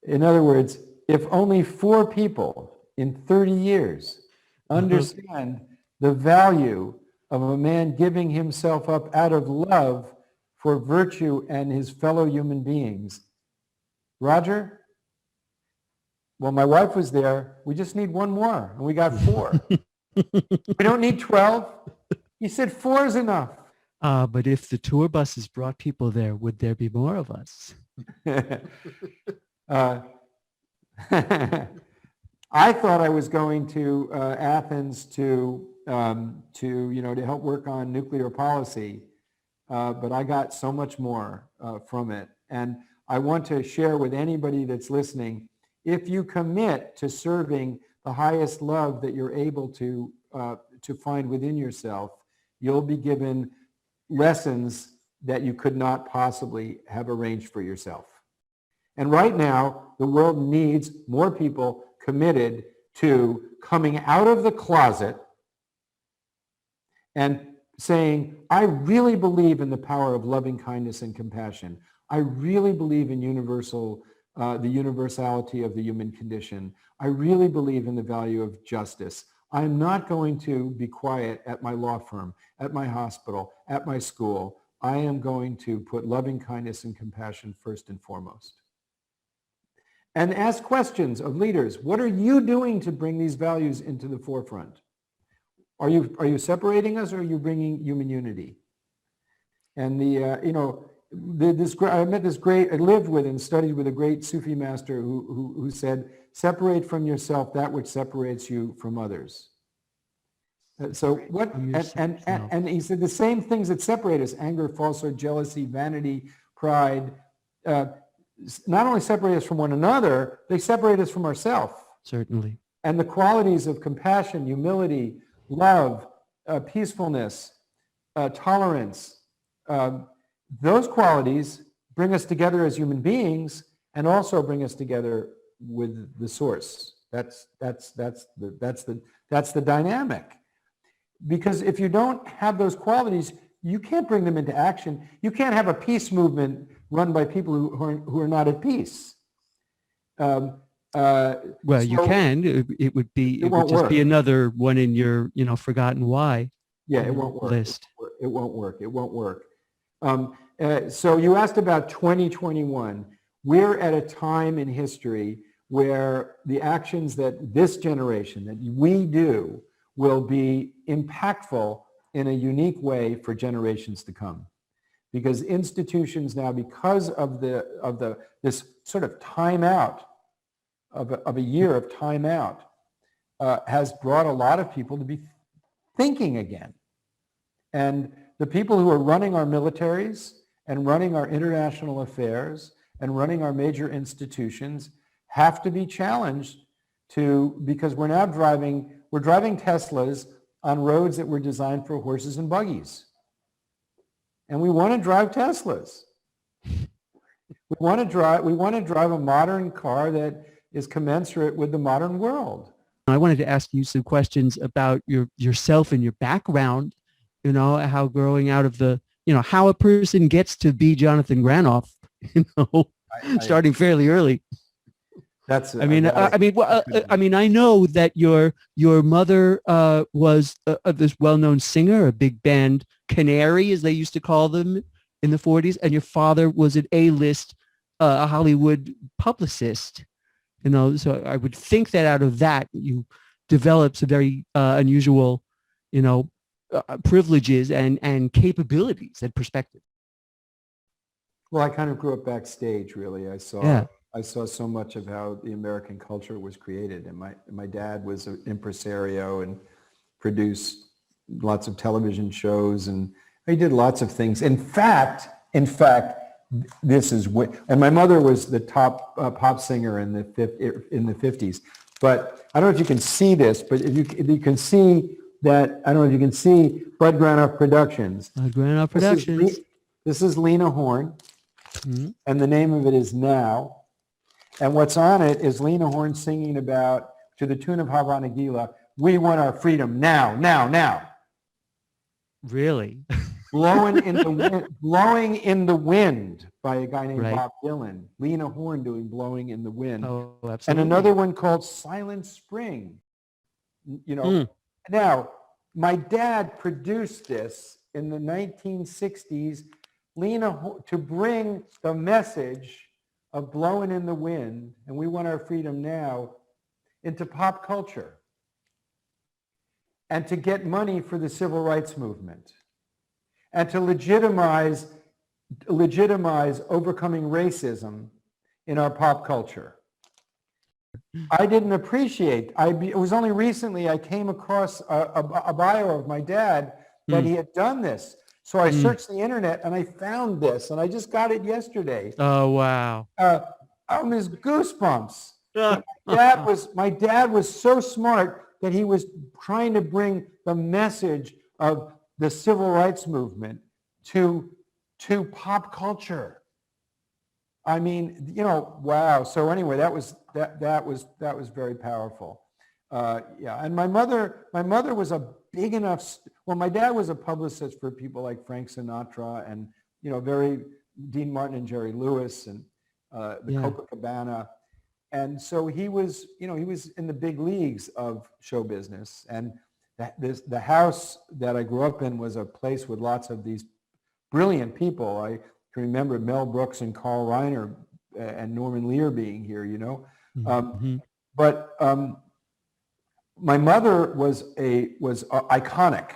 In other words, if only 4 people in 30 years understand the value of a man giving himself up out of love for virtue and his fellow human beings. Roger? Well, my wife was there. We just need 1 more, and we got 4. We don't need 12. He said 4 is enough. But if the tour buses brought people there, would there be more of us? I thought I was going to Athens to help work on nuclear policy, but I got so much more from it. And I want to share with anybody that's listening, if you commit to serving the highest love that you're able to find within yourself, you'll be given lessons that you could not possibly have arranged for yourself. And right now, the world needs more people committed to coming out of the closet and saying, I really believe in the power of loving kindness and compassion. I really believe in the universality of the human condition. I really believe in the value of justice. I'm not going to be quiet at my law firm, at my hospital, at my school. I am going to put loving kindness and compassion first and foremost. And ask questions of leaders. What are you doing to bring these values into the forefront? Are you separating us, or are you bringing human unity? And I lived with and studied with a great Sufi master who said, separate from yourself that which separates you from others. So what, and he said the same things that separate us, anger, falsehood, jealousy, vanity, pride, not only separate us from one another, they separate us from ourselves. Certainly. And the qualities of compassion, humility, love, peacefulness, tolerance, those qualities bring us together as human beings and also bring us together with the source. That's the dynamic. Because if you don't have those qualities, you can't bring them into action. You can't have a peace movement run by people who are not at peace. You can. It would just work. be another one in your, forgotten why. Yeah, it won't work. List. It won't work. It won't work. So you asked about 2021. We're at a time in history where the actions that this generation, that we do, will be impactful in a unique way for generations to come. Because institutions now, because of this sort of timeout, of a year of timeout, has brought a lot of people to be thinking again. And the people who are running our militaries and running our international affairs and running our major institutions have to be challenged because we're now driving Teslas on roads that were designed for horses and buggies. And we want to drive Teslas. We want to drive a modern car that is commensurate with the modern world. I wanted to ask you some questions about yourself and your background, how growing out of how a person gets to be Jonathan Granoff, starting fairly early. I know that your mother was this well-known singer, a big band canary, as they used to call them in the 40s, and your father was an A-list Hollywood publicist. So I would think that out of that you developed some very unusual, privileges and capabilities and perspective. Well, I kind of grew up backstage, really. I saw so much of how the American culture was created. And my dad was an impresario and produced lots of television shows, and he did lots of things. In fact, this is what, and my mother was the top pop singer in the 50s. But I don't know if you can see this, but if you can see that, I don't know if you can see Bud Granoff Productions. Granoff Productions. This is Lena Horne, and the name of it is Now. And what's on it is Lena Horne singing about, to the tune of Havana Gila, we want our freedom now, now, now. Really? Blowing in the Wind by a guy named Bob Dylan. Lena Horne doing Blowing in the Wind. Oh, absolutely. And another one called Silent Spring. Now, my dad produced this in the 1960s, to bring the message of Blowing in the Wind and we want our freedom now into pop culture, and to get money for the civil rights movement, and to legitimize overcoming racism in our pop culture. I didn't appreciate. It was only recently I came across a bio of my dad that he had done this. So I searched the internet and I found this, and I just got it yesterday. Oh, wow. His goosebumps. My dad was so smart that he was trying to bring the message of the civil rights movement to pop culture. I mean, wow. So anyway, that was very powerful. Yeah, and my mother was a big enough. Well, my dad was a publicist for people like Frank Sinatra and Dean Martin and Jerry Lewis and the Copacabana, and so he was in the big leagues of show business. And the house that I grew up in was a place with lots of these brilliant people. I can remember Mel Brooks and Carl Reiner and Norman Lear being here, But my mother was iconic.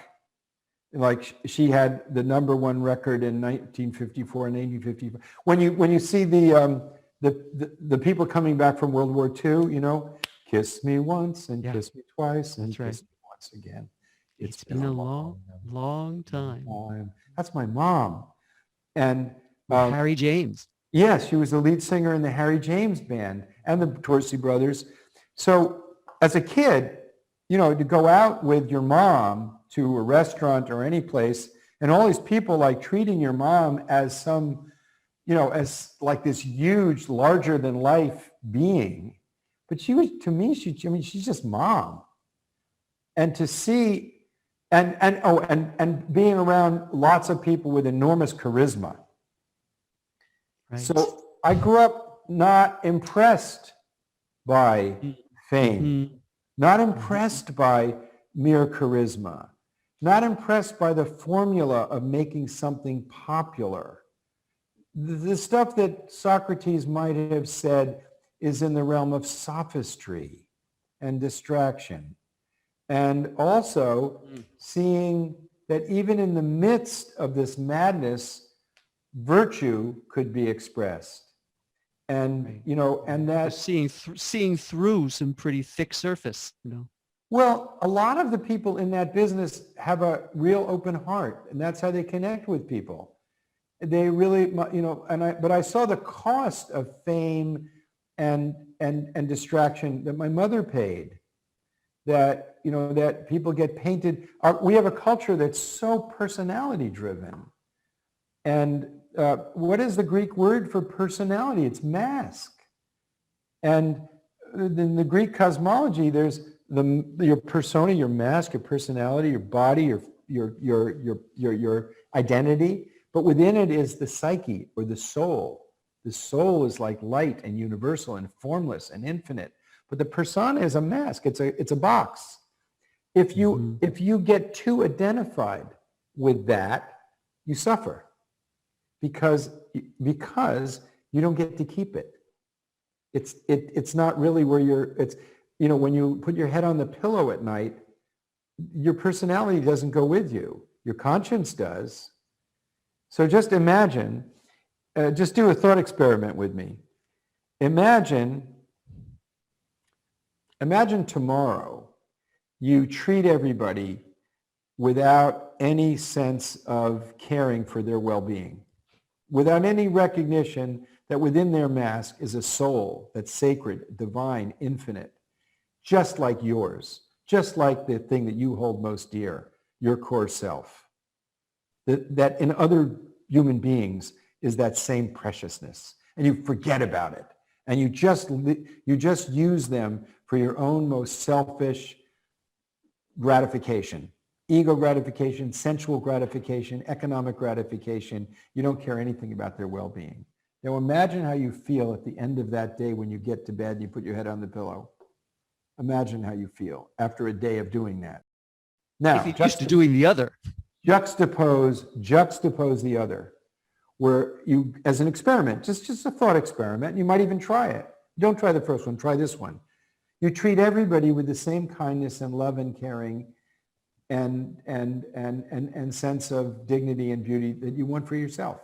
Like, she had the #1 record in 1954 and 1855. When you see the people coming back from World War II, kiss me once and kiss me twice and kiss me once again. It's been a long, long time. That's my mom. And Harry James. Yes, she was the lead singer in the Harry James Band and the Dorsey Brothers. So as a kid, to go out with your mom to a restaurant or any place, and all these people like treating your mom as some, as like this huge, larger than life being. But she was, to me, she's just mom. And to see, and being around lots of people with enormous charisma. Right. So I grew up not impressed by fame, not impressed by mere charisma, not impressed by the formula of making something popular. The stuff that Socrates might have said is in the realm of sophistry and distraction. And also seeing that even in the midst of this madness, virtue could be expressed. And, and that... Seeing through some pretty thick surface, Well, a lot of the people in that business have a real open heart, and that's how they connect with people. They really, but I saw the cost of fame and distraction that my mother paid. That, that people get painted. We have a culture that's so personality driven. And what is the Greek word for personality? It's mask. And in the Greek cosmology, there's your persona, your mask, your personality, your body, your identity. But within it is the psyche or the soul. The soul is like light and universal and formless and infinite. But the persona is a mask. It's a box. If you get too identified with that, you suffer. Because you don't get to keep it. It's not really where when you put your head on the pillow at night, your personality doesn't go with you. Your conscience does. So just imagine, just do a thought experiment with me. Imagine tomorrow you treat everybody without any sense of caring for their well-being, without any recognition that within their mask is a soul that's sacred, divine, infinite, just like yours, just like the thing that you hold most dear, your core self. That in other human beings is that same preciousness, and you forget about it, and you just use them for your own most selfish gratification. Ego gratification, sensual gratification, economic gratification. You don't care anything about their well-being. Now imagine how you feel at the end of that day when you get to bed and you put your head on the pillow. Imagine how you feel after a day of doing that. Now, if you're used to doing the other. Juxtapose the other, where you, as an experiment, just a thought experiment, you might even try it. Don't try the first one, try this one. You treat everybody with the same kindness and love and caring and sense of dignity and beauty that you want for yourself.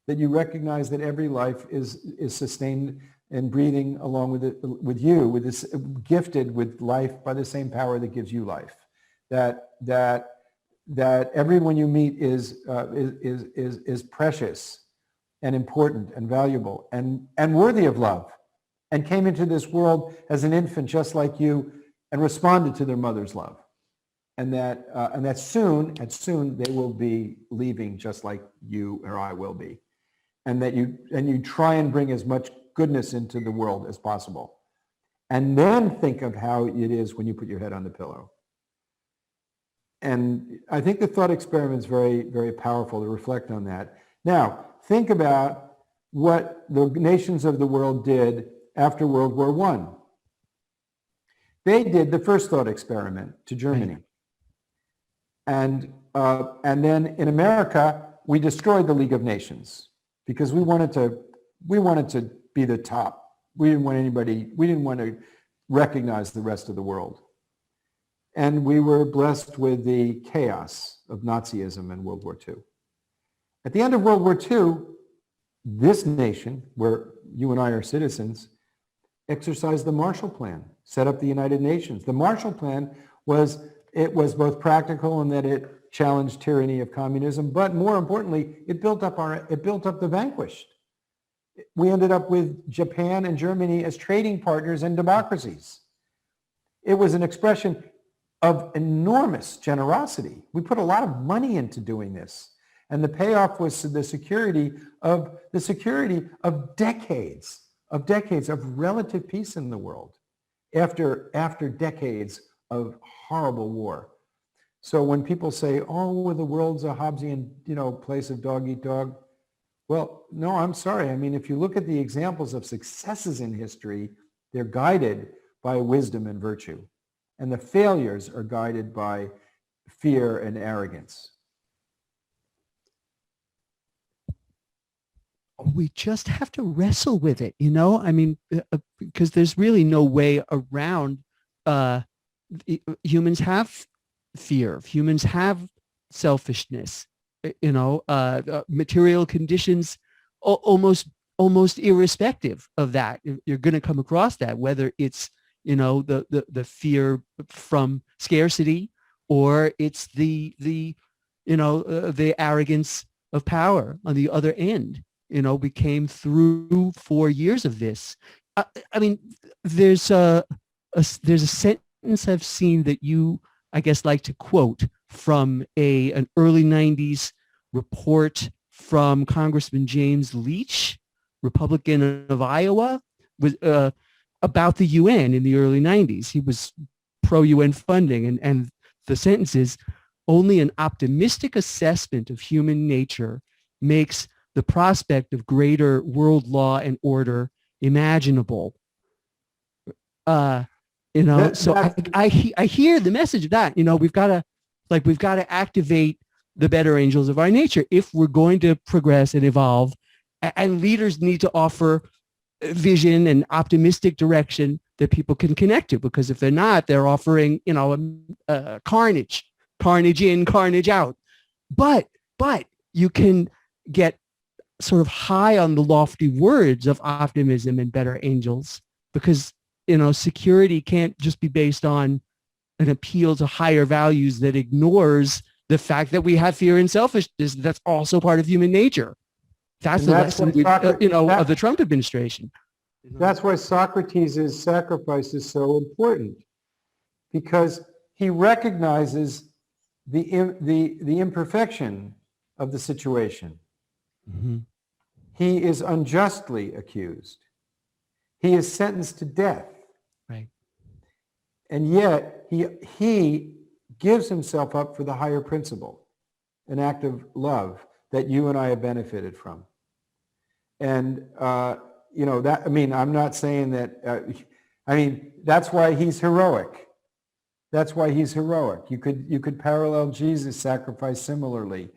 That you recognize that every life is sustained and breathing along with it, with you, with this, gifted with life by the same power that gives you life. That everyone you meet is precious and important and valuable and worthy of love, and came into this world as an infant just like you and responded to their mother's love. And that soon they will be leaving just like you or I will be. And that you try and bring as much goodness into the world as possible. And then think of how it is when you put your head on the pillow. And I think the thought experiment is very, very powerful to reflect on that. Now, think about what the nations of the world did after World War I. They did the first thought experiment to Germany. And then in America, we destroyed the League of Nations because we wanted to be the top. We didn't want to recognize the rest of the world. And we were blessed with the chaos of Nazism in World War II. At the end of World War II, this nation, where you and I are citizens, exercised the Marshall Plan, set up the United Nations. The Marshall Plan was both practical in that it challenged tyranny of communism, but more importantly, it built up the vanquished. We ended up with Japan and Germany as trading partners and democracies. It was an expression of enormous generosity. We put a lot of money into doing this. And the payoff was the security of decades of relative peace in the world after decades of horrible war. So when people say, oh, well, the world's a Hobbesian, place of dog eat dog. Well, no, I'm sorry. I mean, if you look at the examples of successes in history, they're guided by wisdom and virtue. And the failures are guided by fear and arrogance. We just have to wrestle with it, I mean, because there's really no way around. Humans have fear. Humans have selfishness. Material conditions, almost irrespective of that, you're going to come across that. Whether it's the fear from scarcity, or it's the arrogance of power on the other end. We came through 4 years of this. I mean, there's a sentence I've seen that you, I guess, like to quote from an early 90s report from Congressman James Leach, Republican of Iowa, about the UN in the early 90s. He was pro-UN funding, and the sentence is, only an optimistic assessment of human nature makes the prospect of greater world law and order imaginable. So I hear the message of that. We've got to activate the better angels of our nature if we're going to progress and evolve. And leaders need to offer vision and optimistic direction that people can connect to, because if they're not, they're offering carnage in, carnage out. But you can get sort of high on the lofty words of optimism and better angels, because security can't just be based on an appeal to higher values that ignores the fact that we have fear and selfishness. That's also part of human nature. That's the lesson of the Trump administration. That's why Socrates' sacrifice is so important, because he recognizes the imperfection of the situation. Mm-hmm. He is unjustly accused. He is sentenced to death. Right. And yet he gives himself up for the higher principle, an act of love that you and I have benefited from. And, I'm not saying that, that's why he's heroic. That's why he's heroic. You could parallel Jesus' sacrifice similarly.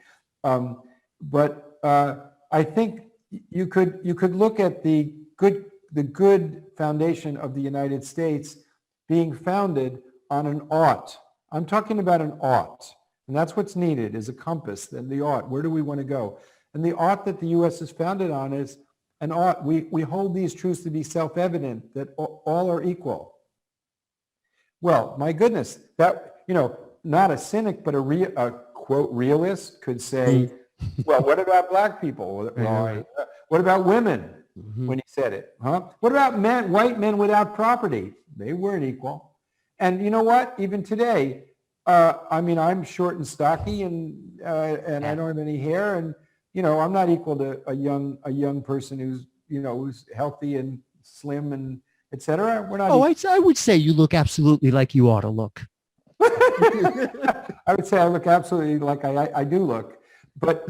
But I think you could look at the good foundation of the United States being founded on an ought. I'm talking about an ought. And that's what's needed, is a compass, and the ought. Where do we want to go? And the ought that the U.S. is founded on is and we hold these truths to be self-evident, that all are equal. Well, my goodness, that, not a cynic, but a quote realist could say, well, what about black people? Well, what about women? When he said it, What about men, white men without property? They weren't equal. And you know what? Even today, I'm short and stocky, and I don't have any hair, and I'm not equal to a young person who's healthy and slim and etc. We're not. Oh, I would say you look absolutely like you ought to look. I would say I look absolutely like I do look, but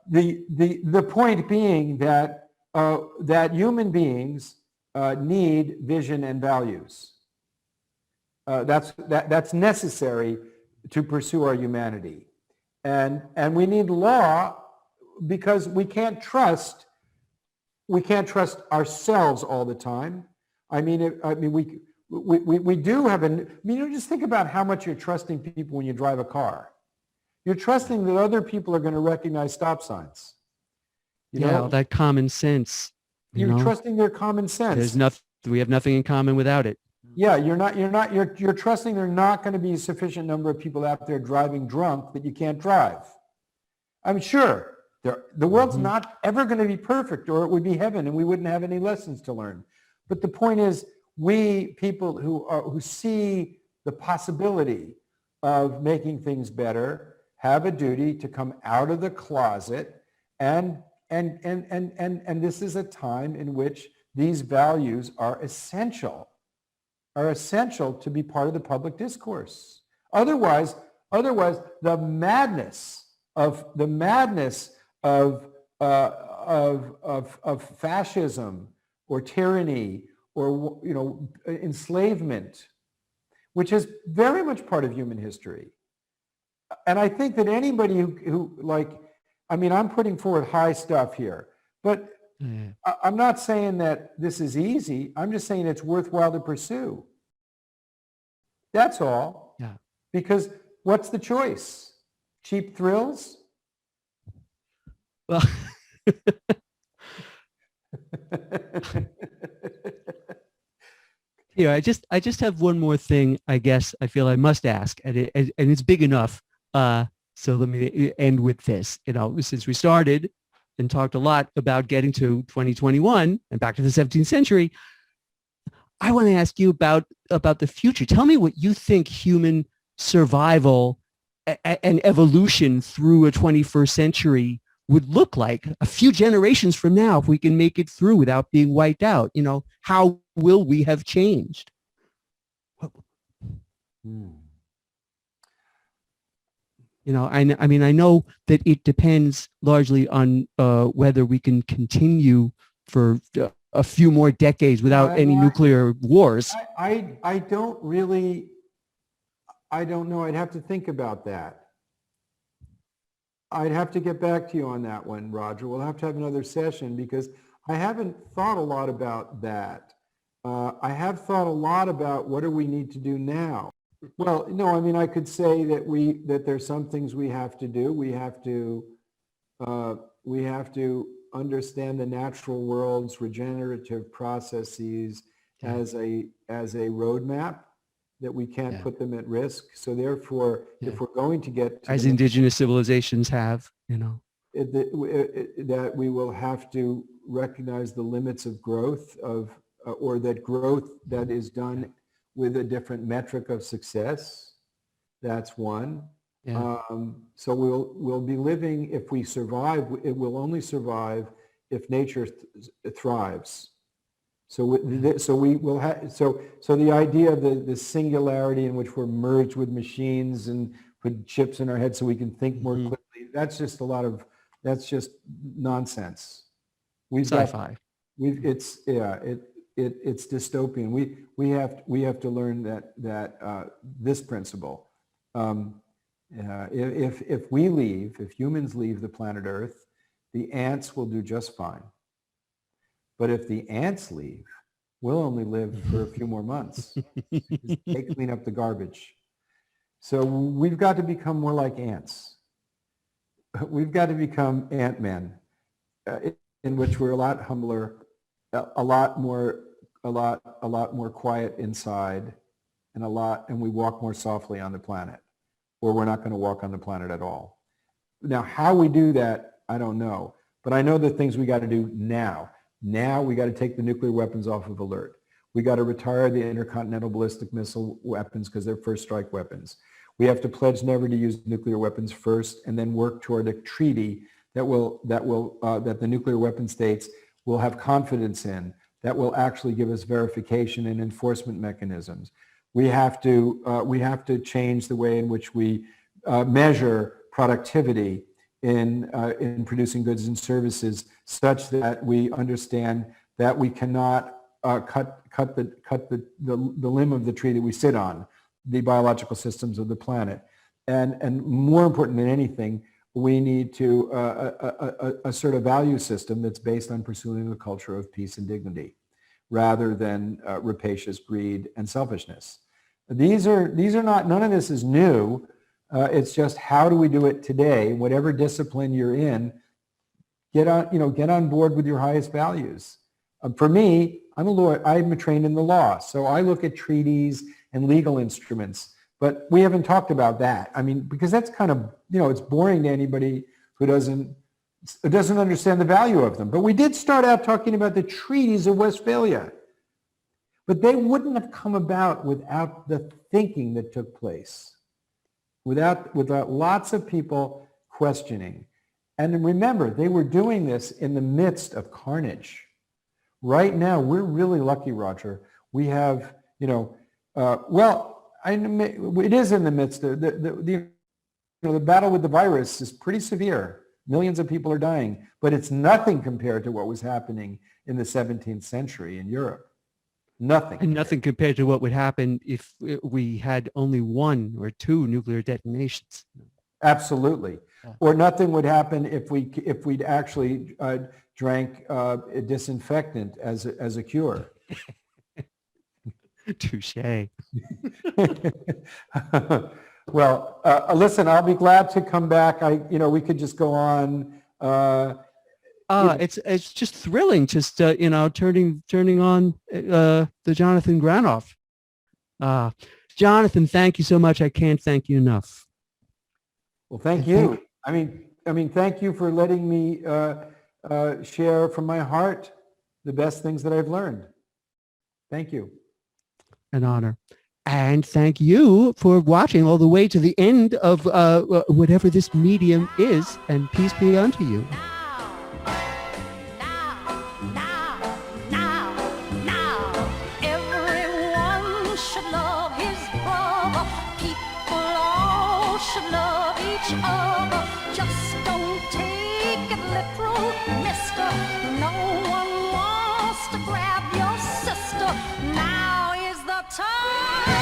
the point being that human beings need vision and values. That's necessary to pursue our humanity, and we need law because we can't trust ourselves all the time. We do have just think about how much you're trusting people when you drive a car. You're trusting that other people are going to recognize stop signs. That common sense. You're trusting their common sense. We have nothing in common without it. Yeah, you're trusting there are not going to be a sufficient number of people out there driving drunk that you can't drive. I'm sure the world's not ever going to be perfect, or it would be heaven and we wouldn't have any lessons to learn. But the point is, we people who see the possibility of making things better have a duty to come out of the closet, and this is a time in which these values are essential to be part of the public discourse. Otherwise, the madness of fascism or tyranny or enslavement, which is very much part of human history. And I think that anybody who I'm putting forward high stuff here, but I'm not saying that this is easy. I'm just saying it's worthwhile to pursue. That's all. Yeah. Because what's the choice? Cheap thrills? Well, I just have one more thing. I guess I feel I must ask, and it's big enough. So let me end with this. Since we started and talked a lot about getting to 2021 and back to the 17th century, I want to ask you about the future. Tell me what you think human survival and evolution through a 21st century would look like a few generations from now if we can make it through without being wiped out. How will we have changed? I know that it depends largely on whether we can continue for a few more decades without any nuclear wars. I don't know. I'd have to think about that. I'd have to get back to you on that one, Roger. We'll have to have another session because I haven't thought a lot about that. I have thought a lot about what do we need to do now. Well, no, I could say that there's some things we have to do. We have to understand the natural world's regenerative processes as a roadmap, that we can't put them at risk. So therefore, if we're going to get to as indigenous civilizations have, that we will have to recognize the limits of growth or that growth that is done with a different metric of success. That's one. So we'll be living, if we survive, it will only survive if nature thrives. So we will have, so the idea of the singularity in which we're merged with machines and put chips in our heads so we can think more quickly, that's just nonsense. Sci-fi. It's dystopian. We have to learn that this principle. If humans leave the planet Earth, the ants will do just fine. But if the ants leave, we'll only live for a few more months. They clean up the garbage. So we've got to become more like ants. We've got to become ant-men. in which we're a lot humbler, a lot more quiet inside, and we walk more softly on the planet, or we're not going to walk on the planet at all. Now, how we do that, I don't know, but I know the things we got to do now. Now we got to take the nuclear weapons off of alert. We got to retire the intercontinental ballistic missile weapons because they're first strike weapons. We have to pledge never to use nuclear weapons first, and then work toward a treaty that the nuclear weapon states will have confidence in, that will actually give us verification and enforcement mechanisms. We have to change the way in which we measure productivity in producing goods and services, such that we understand that we cannot cut the limb of the tree that we sit on, the biological systems of the planet. And more important than anything, we need to assert a value system that's based on pursuing a culture of peace and dignity, rather than rapacious greed and selfishness. These are not, none of this is new. It's just, how do we do it today? Whatever discipline you're in, get on board with your highest values. For me, I'm a lawyer. I'm trained in the law, so I look at treaties and legal instruments. But we haven't talked about that. I mean, because that's kind of, it's boring to anybody who doesn't understand the value of them. But we did start out talking about the treaties of Westphalia. But they wouldn't have come about without the thinking that took place, without lots of people questioning. And remember, they were doing this in the midst of carnage. Right now, we're really lucky, Roger. We have, it is in the midst of the battle with the virus is pretty severe. Millions of people are dying, but it's nothing compared to what was happening in the 17th century in Europe. Nothing. And nothing compared to what would happen if we had only 1 or 2 nuclear detonations. Absolutely. Or nothing would happen if we'd actually drank a disinfectant as a cure. Touche. Well, listen, I'll be glad to come back. We could just go on. It's just thrilling, just turning on the Jonathan Granoff. Jonathan, thank you so much. I can't thank you enough. Well, thank you. I mean, thank you for letting me share from my heart the best things that I've learned. Thank you. An honor. And thank you for watching all the way to the end of whatever this medium is, and peace be unto you. Everyone should love his brother. People all should love each other. Just don't take it literal, mister. No one wants to grab your sister. Now is the time.